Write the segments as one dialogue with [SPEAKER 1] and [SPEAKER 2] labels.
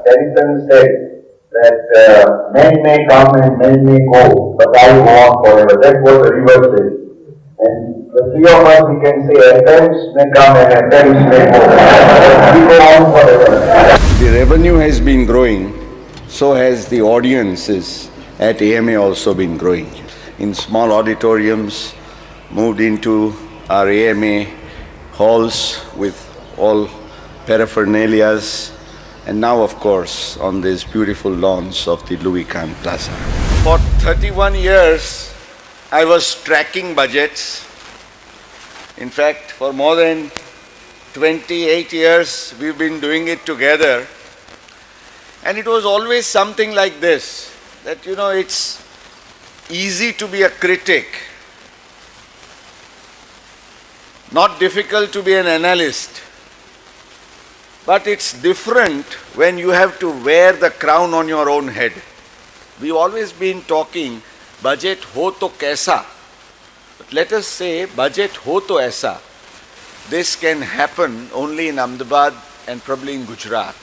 [SPEAKER 1] Edison said that men may come and men may go, but I go on forever. That's what the river says. And the three of us, we can say, attempts may come and attempts may go. But we go on forever.
[SPEAKER 2] The revenue has been growing, so has the audiences at AMA also been growing. In small auditoriums, moved into our AMA halls with all paraphernalias, and now, of course, on these beautiful lawns of the Louis Kahn Plaza. For 31 years, I was tracking budgets. In fact, for more than 28 years, we've been doing it together. And it was always something like this, that, it's easy to be a critic, not difficult to be an analyst. But it's different when you have to wear the crown on your own head. We've always been talking, budget ho to kaisa. But let us say, budget ho to aisa. This can happen only in Ahmedabad and probably in Gujarat.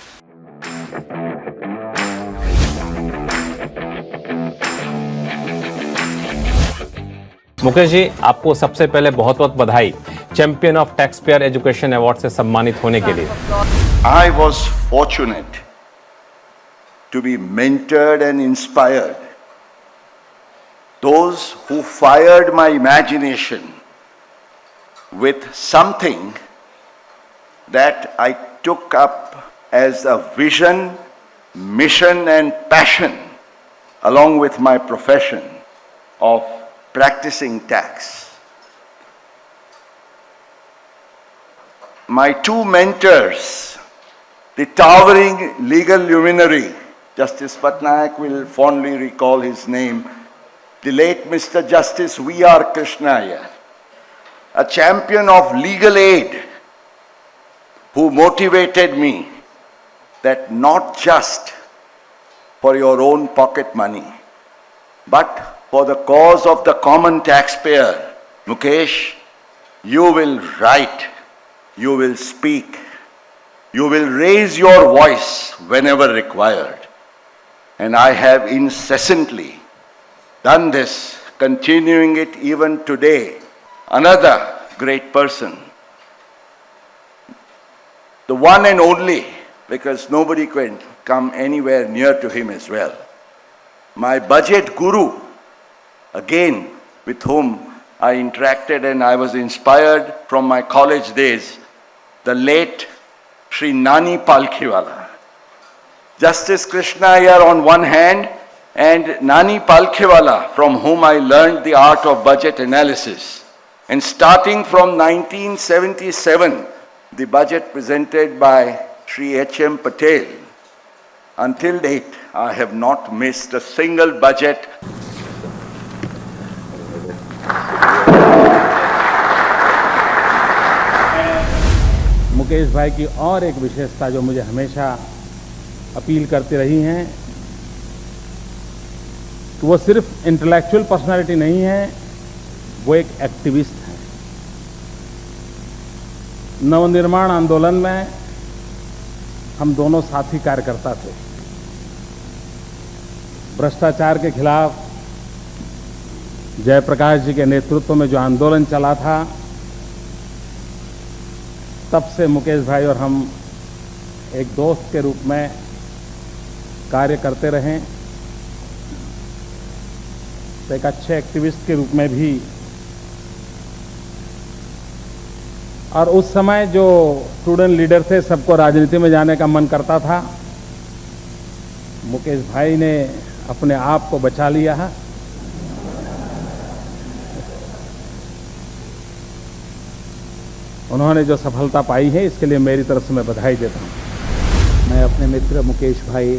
[SPEAKER 3] Mukesh ji, आपको सबसे पहले बहुत बहुत बधाई champion of tax payer education award से सम्मानित होने के लिए।
[SPEAKER 2] I was fortunate to be mentored and inspired. Those who fired my imagination with something that I took up as a vision, mission and passion along with my profession of practicing tax. My two mentors, the towering legal luminary, Justice Patnaik will fondly recall his name, the late Mr. Justice V.R. Krishnaiyer, a champion of legal aid who motivated me that not just for your own pocket money, but for the cause of the common taxpayer, Mukesh, you will write, you will speak, you will raise your voice whenever required. And I have incessantly done this, continuing it even today. Another great person, the one and only, because nobody can come anywhere near to him as well. My budget guru, again, with whom I interacted and I was inspired from my college days, the late Sri Nani Palkhiwala. Justice Krishnaiyer on one hand and Nani Palkhiwala, from whom I learned the art of budget analysis. And starting from 1977, the budget presented by Sri H.M. Patel, until date, I have not missed a single budget.
[SPEAKER 4] Mukesh भाई की और एक विशेषता जो मुझे हमेशा appeal करती रही हैं कि वो सिर्फ इंटेलेक्चुअल पर्सनालिटी नहीं है, वो एक एक्टिविस्ट है। नवनिर्माण आंदोलन में हम दोनों साथी कार्यकर्ता थे। भ्रष्टाचार के खिलाफ जयप्रकाश जी के नेतृत्व में जो आंदोलन चला था, तब से मुकेश भाई और हम एक दोस्त के रूप में कार्य करते रहे। तो एक अच्छे एक्टिविस्ट के रूप में भी, और उस समय जो स्टूडेंट लीडर थे, सबको राजनीति में जाने का मन करता था। मुकेश भाई ने अपने आप को बचा लिया है। उन्होंने जो सफलता पाई है, इसके लिए मेरी तरफ से मैं बधाई देता हूं।
[SPEAKER 5] मैं अपने मित्र मुकेश भाई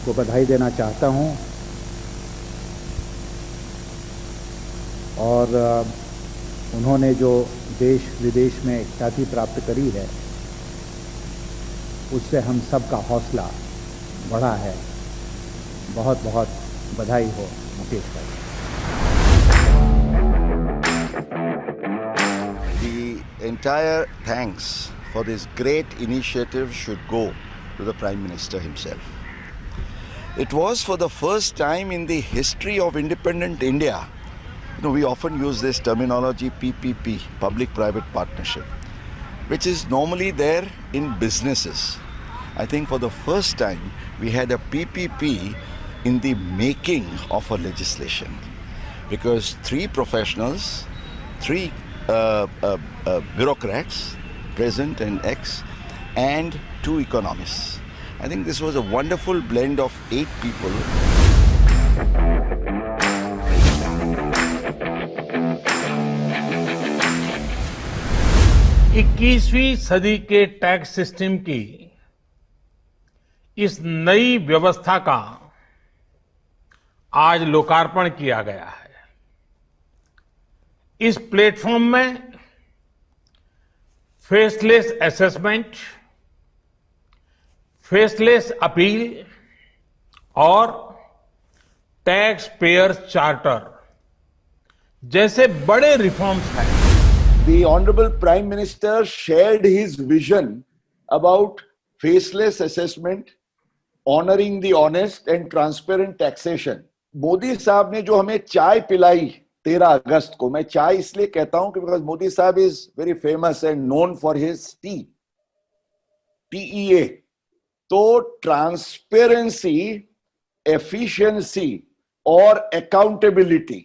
[SPEAKER 5] को बधाई देना चाहता हूं और उन्होंने जो देश विदेश में ख्याति प्राप्त करी है, उससे हम सब का हौसला बढ़ा है। बहुत बहुत बधाई हो मुकेश भाई।
[SPEAKER 2] The entire thanks for this great initiative should go to the Prime Minister himself. It was for the first time in the history of independent India. We often use this terminology PPP, public-private partnership, which is normally there in businesses. I think for the first time we had a PPP in the making of a legislation, because three professionals, three bureaucrats, present and ex, and two economists. I think this was a wonderful blend of 8 people.
[SPEAKER 6] इक्कीसवीं सदी के tax system की इस नई व्यवस्था का आज लोकार्पण किया गया है। इस प्लेटफॉर्म में फेसलेस असेसमेंट, फेसलेस अपील और टैक्स पेयर चार्टर जैसे बड़े रिफॉर्म्स हैं।
[SPEAKER 2] The Honorable Prime Minister shared his vision about faceless assessment, honoring the honest and transparent taxation. Modi साहब ने जो हमें चाय पिलाई 13 अगस्त को, मैं चाय इसलिए कहता हूं कि बिकॉज मोदी साहब is very famous and known for his TEA। तो ट्रांसपेरेंसी, एफिशिएंसी और अकाउंटेबिलिटी,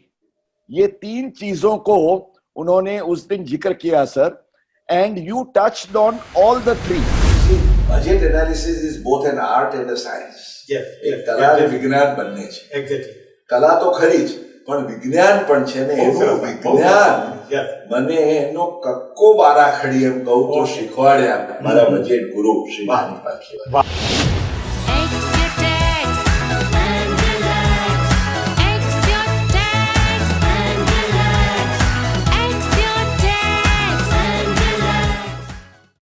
[SPEAKER 2] ये 3 चीजों को उन्होंने उस दिन जिक्र किया sir, and you touched on all the 3।
[SPEAKER 7] Budget analysis is both an art and a science. એક કલા અને વિજ્ઞાન બંને છે। એક્ઝેક્ટલી કલા તો ખરી જ, પણ વિજ્ઞાન પણ છે ને, એવું વિજ્ઞાન મને એનો કક્કો બારાખડી એમ કહું તો શીખવાડ્યા મારા બજેટ ગુરુ શ્રી માનીક પાલખી।